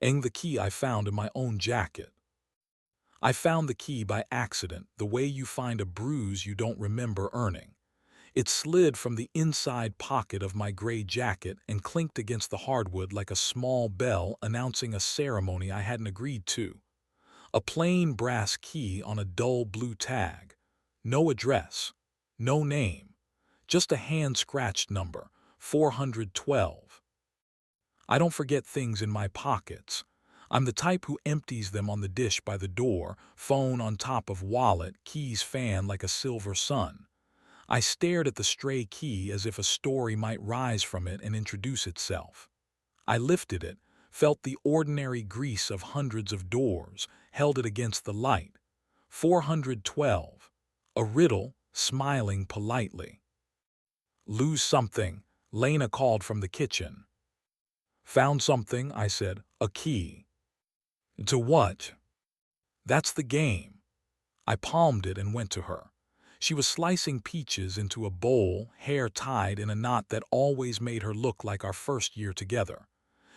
and the key I found in my own jacket. I found the key by accident, the way you find a bruise you don't remember earning. It slid from the inside pocket of my gray jacket and clinked against the hardwood like a small bell announcing a ceremony I hadn't agreed to. A plain brass key on a dull blue tag. No address. No name. Just a hand-scratched number, 412. I don't forget things in my pockets. I'm the type who empties them on the dish by the door, phone on top of wallet, keys fan like a silver sun. I stared at the stray key as if a story might rise from it and introduce itself. I lifted it, felt the ordinary grease of hundreds of doors, held it against the light. 412. A riddle, smiling politely. Lose something, Lena called from the kitchen. Found something, I said. A key. To what? That's the game. I palmed it and went to her. She was slicing peaches into a bowl, hair tied in a knot that always made her look like our first year together.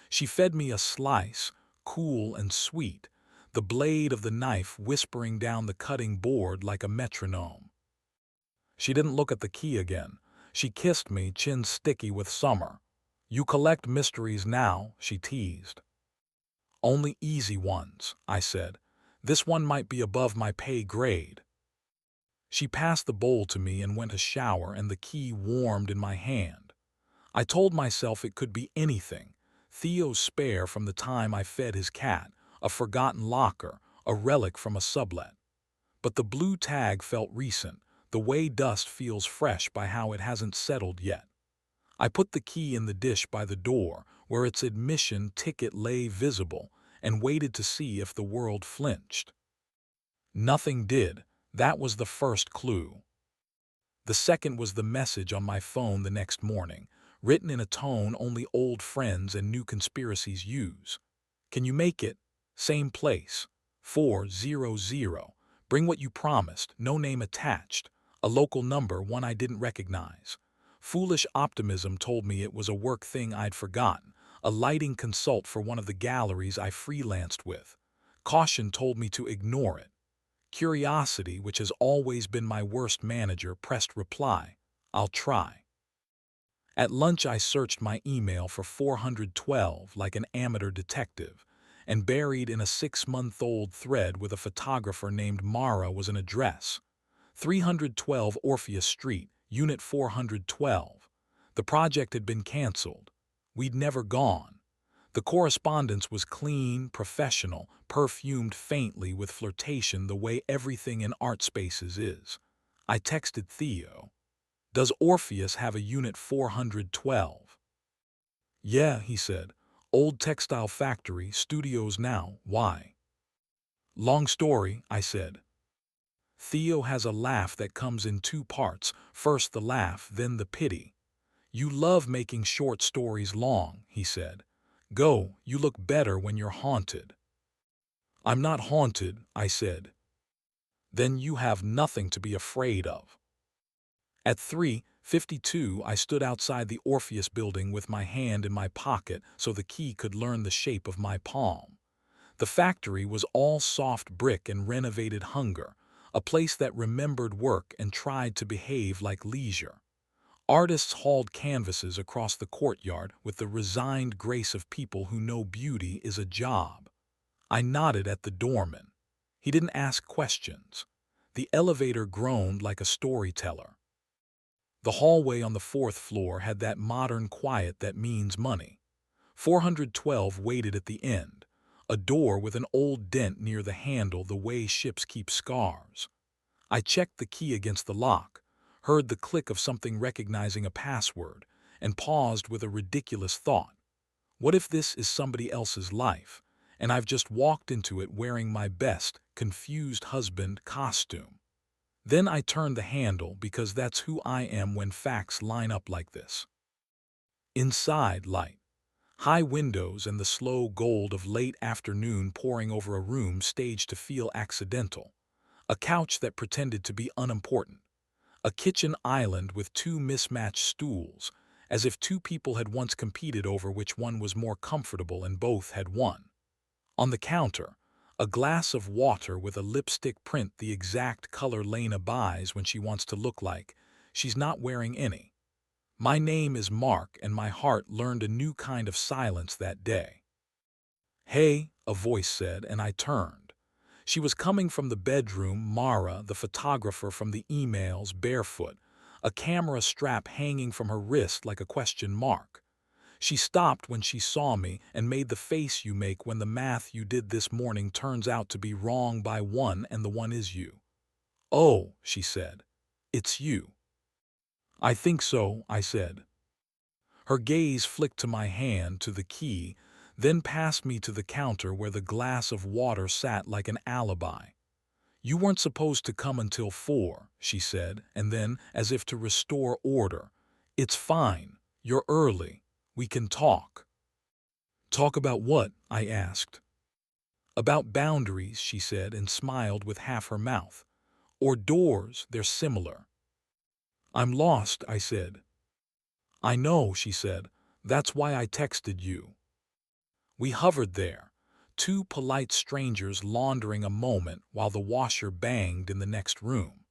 She fed me a slice, cool and sweet, the blade of the knife whispering down the cutting board like a metronome. She didn't look at the key again. She kissed me, chin sticky with summer. You collect mysteries now, she teased. Only easy ones, I said. This one might be above my pay grade. She passed the bowl to me and went to shower, and the key warmed in my hand. I told myself it could be anything. Theo's spare from the time I fed his cat, a forgotten locker, a relic from a sublet. But the blue tag felt recent, the way dust feels fresh by how it hasn't settled yet. I put the key in the dish by the door, where its admission ticket lay visible, and waited to see if the world flinched. Nothing did. That was the first clue. The second was the message on my phone the next morning, written in a tone only old friends and new conspiracies use. Can you make it? Same place. 400. Bring what you promised, no name attached. A local number, one I didn't recognize. Foolish optimism told me it was a work thing I'd forgotten, a lighting consult for one of the galleries I freelanced with. Caution told me to ignore it. Curiosity, which has always been my worst manager, pressed reply. I'll try. At lunch I searched my email for 412 like an amateur detective, and buried in a 6-month-old thread with a photographer named Mara was an address. 312 Orpheus Street, Unit 412. The project had been canceled. We'd never gone. The correspondence was clean, professional, perfumed faintly with flirtation the way everything in art spaces is. I texted Theo. Does Orpheus have a Unit 412? Yeah, he said. Old textile factory, studios now, why? Long story, I said. Theo has a laugh that comes in two parts, first the laugh, then the pity. You love making short stories long, he said. Go, you look better when you're haunted. I'm not haunted, I said. Then you have nothing to be afraid of. At 3:52, I stood outside the Orpheus building with my hand in my pocket so the key could learn the shape of my palm. The factory was all soft brick and renovated hunger, a place that remembered work and tried to behave like leisure. Artists hauled canvases across the courtyard with the resigned grace of people who know beauty is a job. I nodded at the doorman. He didn't ask questions. The elevator groaned like a storyteller. The hallway on the 4th floor had that modern quiet that means money. 412 waited at the end, a door with an old dent near the handle the way ships keep scars. I checked the key against the lock, heard the click of something recognizing a password, and paused with a ridiculous thought. What if this is somebody else's life, and I've just walked into it wearing my best, confused husband costume? Then I turned the handle because that's who I am when facts line up like this. Inside, light. High windows and the slow gold of late afternoon pouring over a room staged to feel accidental. A couch that pretended to be unimportant. A kitchen island with two mismatched stools, as if two people had once competed over which one was more comfortable and both had won. On the counter, a glass of water with a lipstick print the exact color Lena buys when she wants to look like she's not wearing any. My name is Mark, and my heart learned a new kind of silence that day. "Hey," a voice said, and I turned. She was coming from the bedroom, Mara, the photographer from the emails, barefoot, a camera strap hanging from her wrist like a question mark. She stopped when she saw me and made the face you make when the math you did this morning turns out to be wrong by one and the one is you. "Oh," she said, "it's you." "I think so," I said. Her gaze flicked to my hand, to the key, then past me to the counter where the glass of water sat like an alibi. "You weren't supposed to come until 4, she said, and then, as if to restore order, "It's fine. You're early. We can talk." "Talk about what?" I asked. "About boundaries," she said, and smiled with half her mouth. "Or doors, they're similar." "I'm lost," I said. "I know," she said. "That's why I texted you." We hovered there, two polite strangers laundering a moment while the washer banged in the next room.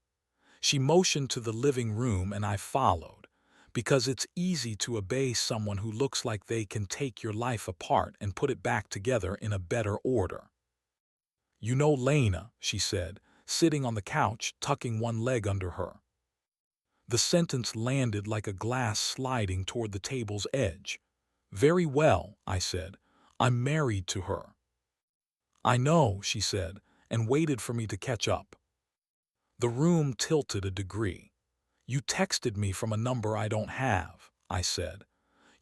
She motioned to the living room and I followed, because it's easy to obey someone who looks like they can take your life apart and put it back together in a better order. "You know Lena," she said, sitting on the couch, tucking one leg under her. The sentence landed like a glass sliding toward the table's edge. "Very well," I said. "I'm married to her." "I know," she said, and waited for me to catch up. The room tilted a degree. "You texted me from a number I don't have," I said.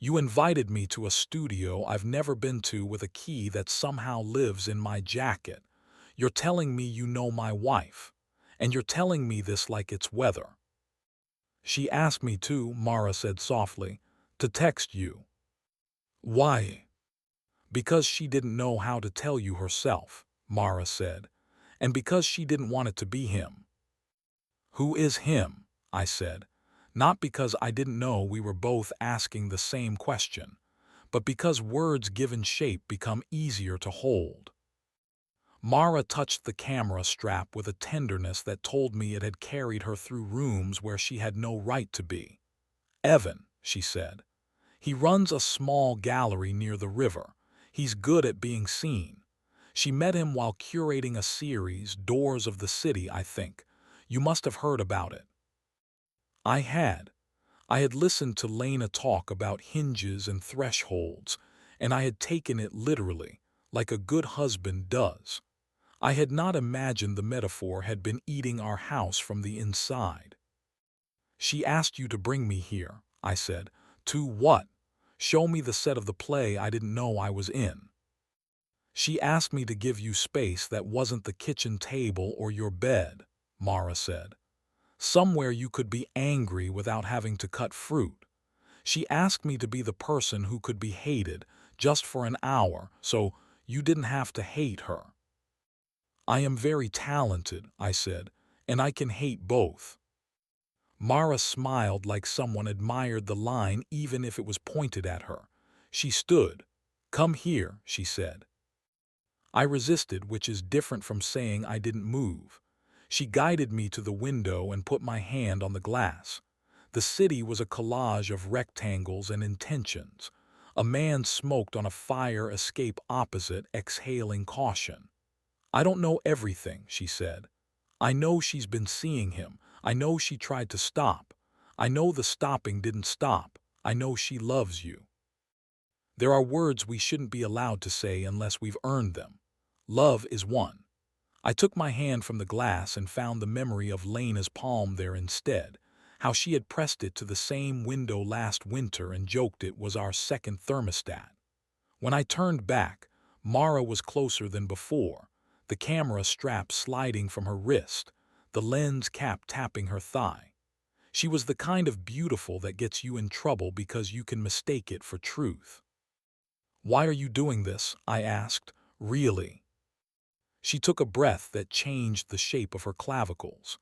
"You invited me to a studio I've never been to with a key that somehow lives in my jacket. You're telling me you know my wife. And you're telling me this like it's weather." "She asked me to," Mara said softly, "to text you." "Why?" "Because she didn't know how to tell you herself," Mara said, "and because she didn't want it to be him." "Who is him?" I said, not because I didn't know we were both asking the same question, but because words given shape become easier to hold. Mara touched the camera strap with a tenderness that told me it had carried her through rooms where she had no right to be. "Evan," she said. "He runs a small gallery near the river. He's good at being seen. She met him while curating a series, Doors of the City, I think. You must have heard about it." I had. I had listened to Lena talk about hinges and thresholds, and I had taken it literally, like a good husband does. I had not imagined the metaphor had been eating our house from the inside. "She asked you to bring me here," I said. "To what? Show me the set of the play I didn't know I was in." "She asked me to give you space that wasn't the kitchen table or your bed," Mara said. "Somewhere you could be angry without having to cut fruit. She asked me to be the person who could be hated just for an hour, so you didn't have to hate her." "I am very talented," I said, "and I can hate both." Mara smiled like someone admired the line even if it was pointed at her. She stood. "Come here," she said. I resisted, which is different from saying I didn't move. She guided me to the window and put my hand on the glass. The city was a collage of rectangles and intentions. A man smoked on a fire escape opposite, exhaling caution. "I don't know everything," she said. "I know she's been seeing him. I know she tried to stop. I know the stopping didn't stop. I know she loves you. There are words we shouldn't be allowed to say unless we've earned them. Love is one." I took my hand from the glass and found the memory of Lena's palm there instead, how she had pressed it to the same window last winter and joked it was our second thermostat. When I turned back, Mara was closer than before, the camera strap sliding from her wrist, the lens cap tapping her thigh. She was the kind of beautiful that gets you in trouble because you can mistake it for truth. "Why are you doing this?" I asked. "Really?" She took a breath that changed the shape of her clavicles.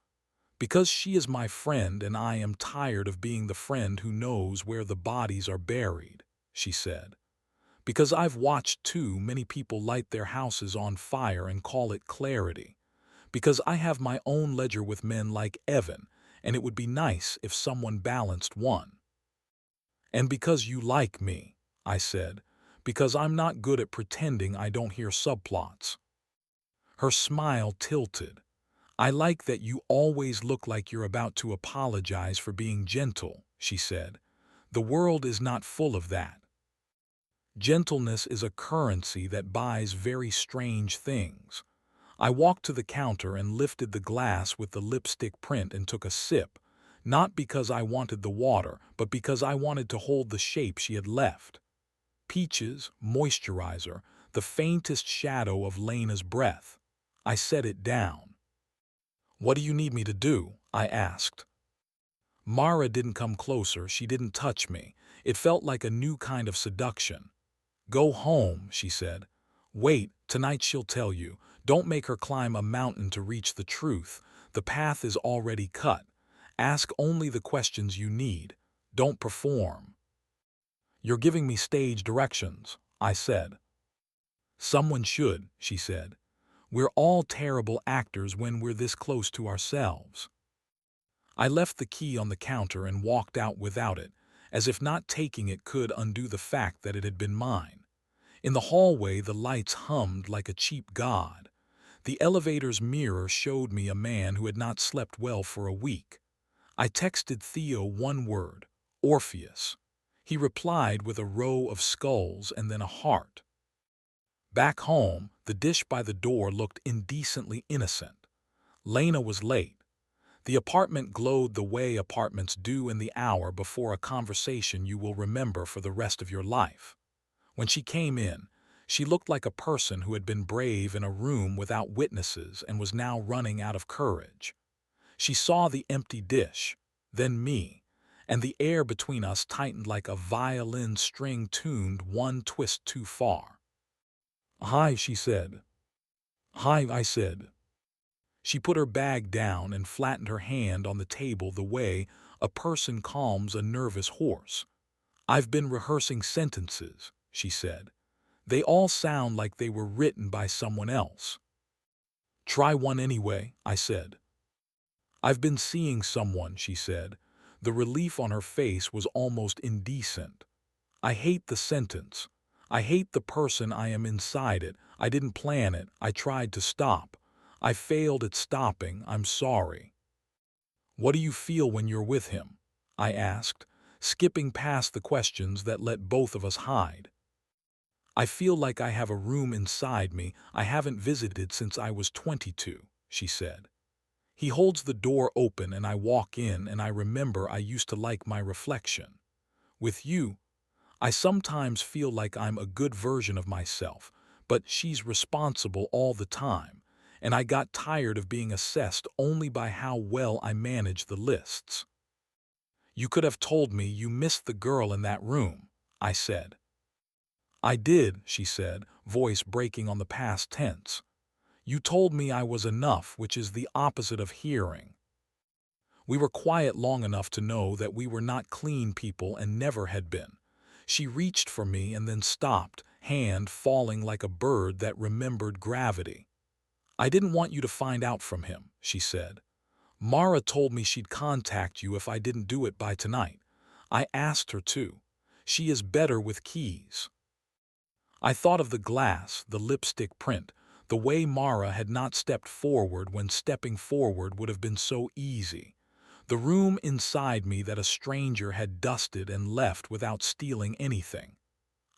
"Because she is my friend and I am tired of being the friend who knows where the bodies are buried," she said. Because I've watched too many people light their houses on fire and call it clarity. Because I have my own ledger with men like Evan, and it would be nice if someone balanced one. And because you like me, I said, because I'm not good at pretending I don't hear subplots. Her smile tilted. I like that you always look like you're about to apologize for being gentle, she said. The world is not full of that. Gentleness is a currency that buys very strange things. I walked to the counter and lifted the glass with the lipstick print and took a sip, not because I wanted the water, but because I wanted to hold the shape she had left. Peaches, moisturizer, the faintest shadow of Lena's breath. I set it down. What do you need me to do? I asked. Mara didn't come closer, she didn't touch me. It felt like a new kind of seduction. Go home, she said. Wait, tonight she'll tell you. Don't make her climb a mountain to reach the truth. The path is already cut. Ask only the questions you need. Don't perform. You're giving me stage directions, I said. Someone should, she said. We're all terrible actors when we're this close to ourselves. I left the key on the counter and walked out without it, as if not taking it could undo the fact that it had been mine. In the hallway, the lights hummed like a cheap god. The elevator's mirror showed me a man who had not slept well for a week. I texted Theo one word, Orpheus. He replied with a row of skulls and then a heart. Back home, the dish by the door looked indecently innocent. Lena was late. The apartment glowed the way apartments do in the hour before a conversation you will remember for the rest of your life. When she came in, she looked like a person who had been brave in a room without witnesses and was now running out of courage. She saw the empty dish, then me, and the air between us tightened like a violin string tuned one twist too far. Hi, she said. Hi, I said. She put her bag down and flattened her hand on the table the way a person calms a nervous horse. I've been rehearsing sentences, she said. They all sound like they were written by someone else. Try one anyway, I said. I've been seeing someone, she said. The relief on her face was almost indecent. I hate the sentence. I hate the person I am inside it. I didn't plan it. I tried to stop. I failed at stopping. I'm sorry. What do you feel when you're with him? I asked, skipping past the questions that let both of us hide. I feel like I have a room inside me I haven't visited since I was 22, she said. He holds the door open and I walk in and I remember I used to like my reflection. With you, I sometimes feel like I'm a good version of myself, but she's responsible all the time, and I got tired of being assessed only by how well I manage the lists. You could have told me you missed the girl in that room, I said. I did, she said, voice breaking on the past tense. You told me I was enough, which is the opposite of hearing. We were quiet long enough to know that we were not clean people and never had been. She reached for me and then stopped, hand falling like a bird that remembered gravity. I didn't want you to find out from him, she said. Mara told me she'd contact you if I didn't do it by tonight. I asked her to. She is better with keys. I thought of the glass, the lipstick print, the way Mara had not stepped forward when stepping forward would have been so easy. The room inside me that a stranger had dusted and left without stealing anything.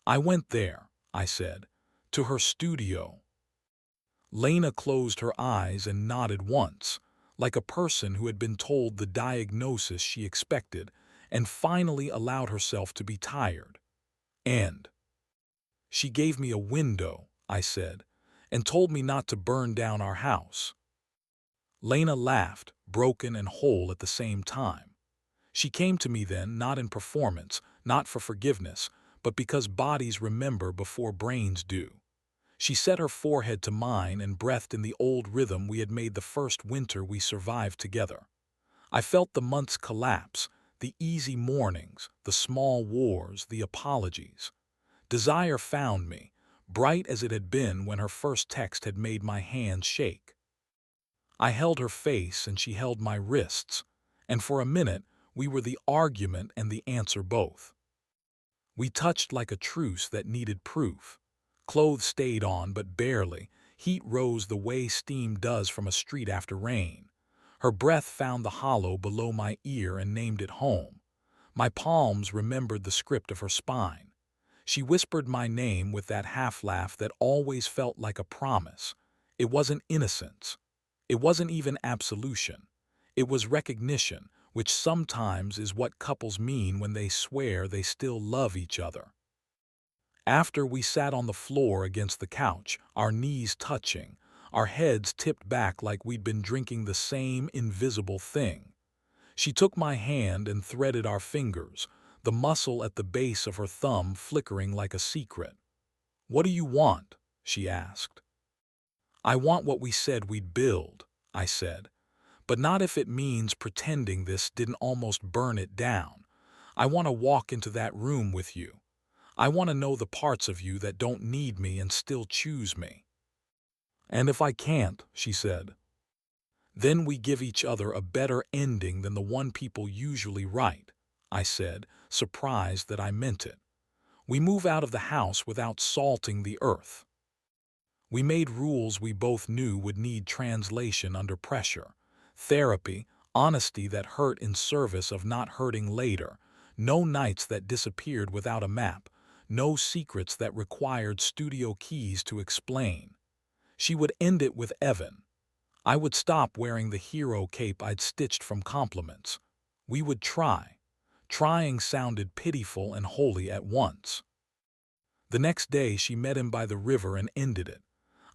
I went there, I said, to her studio. Lena closed her eyes and nodded once, like a person who had been told the diagnosis she expected and finally allowed herself to be tired. And she gave me a window, I said, and told me not to burn down our house. Lena laughed, broken and whole at the same time. She came to me then, not in performance, not for forgiveness, but because bodies remember before brains do. She set her forehead to mine and breathed in the old rhythm we had made the first winter we survived together. I felt the months collapse, the easy mornings, the small wars, the apologies. Desire found me, bright as it had been when her first text had made my hands shake. I held her face and she held my wrists, and for a minute we were the argument and the answer both. We touched like a truce that needed proof. Clothes stayed on, but barely. Heat rose the way steam does from a street after rain. Her breath found the hollow below my ear and named it home. My palms remembered the script of her spine. She whispered my name with that half-laugh that always felt like a promise. It wasn't innocence. It wasn't even absolution. It was recognition, which sometimes is what couples mean when they swear they still love each other. After we sat on the floor against the couch, our knees touching, our heads tipped back like we'd been drinking the same invisible thing. She took my hand and threaded our fingers, the muscle at the base of her thumb flickering like a secret. "What do you want?" she asked. "I want what we said we'd build," I said. "But not if it means pretending this didn't almost burn it down. I want to walk into that room with you. I want to know the parts of you that don't need me and still choose me." "And if I can't," she said, "then we give each other a better ending than the one people usually write," I said, surprised that I meant it. "We move out of the house without salting the earth." We made rules we both knew would need translation under pressure. Therapy, honesty that hurt in service of not hurting later, no nights that disappeared without a map, no secrets that required studio keys to explain. She would end it with Evan. I would stop wearing the hero cape I'd stitched from compliments. We would try. Trying sounded pitiful and holy at once. The next day she met him by the river and ended it.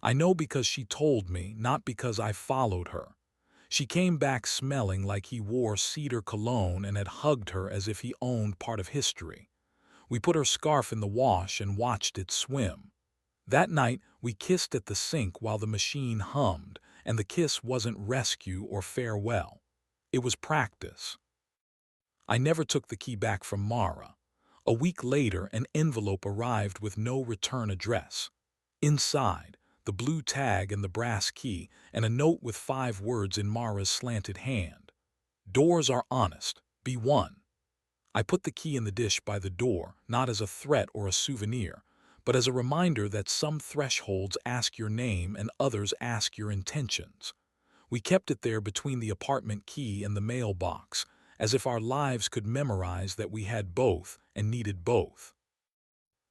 I know because she told me, not because I followed her. She came back smelling like he wore cedar cologne and had hugged her as if he owned part of history. We put her scarf in the wash and watched it swim. That night, we kissed at the sink while the machine hummed, and the kiss wasn't rescue or farewell. It was practice. I never took the key back from Mara. A week later, an envelope arrived with no return address. Inside, the blue tag and the brass key, and a note with 5 words in Mara's slanted hand. "Doors are honest. Be one." I put the key in the dish by the door, not as a threat or a souvenir, but as a reminder that some thresholds ask your name and others ask your intentions. We kept it there between the apartment key and the mailbox, as if our lives could memorize that we had both and needed both.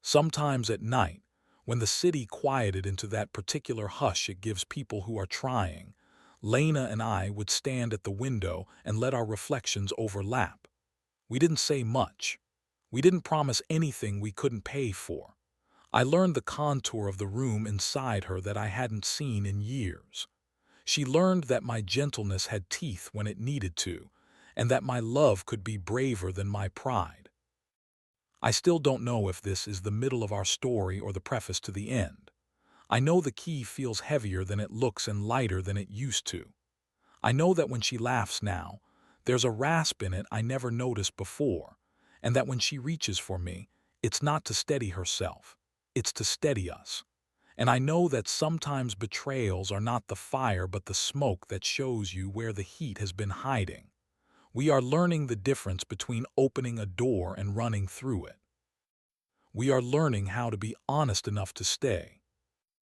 Sometimes at night, when the city quieted into that particular hush it gives people who are trying, Lena and I would stand at the window and let our reflections overlap. We didn't say much. We didn't promise anything we couldn't pay for. I learned the contour of the room inside her that I hadn't seen in years. She learned that my gentleness had teeth when it needed to, and that my love could be braver than my pride. I still don't know if this is the middle of our story or the preface to the end. I know the key feels heavier than it looks and lighter than it used to. I know that when she laughs now, there's a rasp in it I never noticed before, and that when she reaches for me, it's not to steady herself, it's to steady us. And I know that sometimes betrayals are not the fire but the smoke that shows you where the heat has been hiding. We are learning the difference between opening a door and running through it. We are learning how to be honest enough to stay,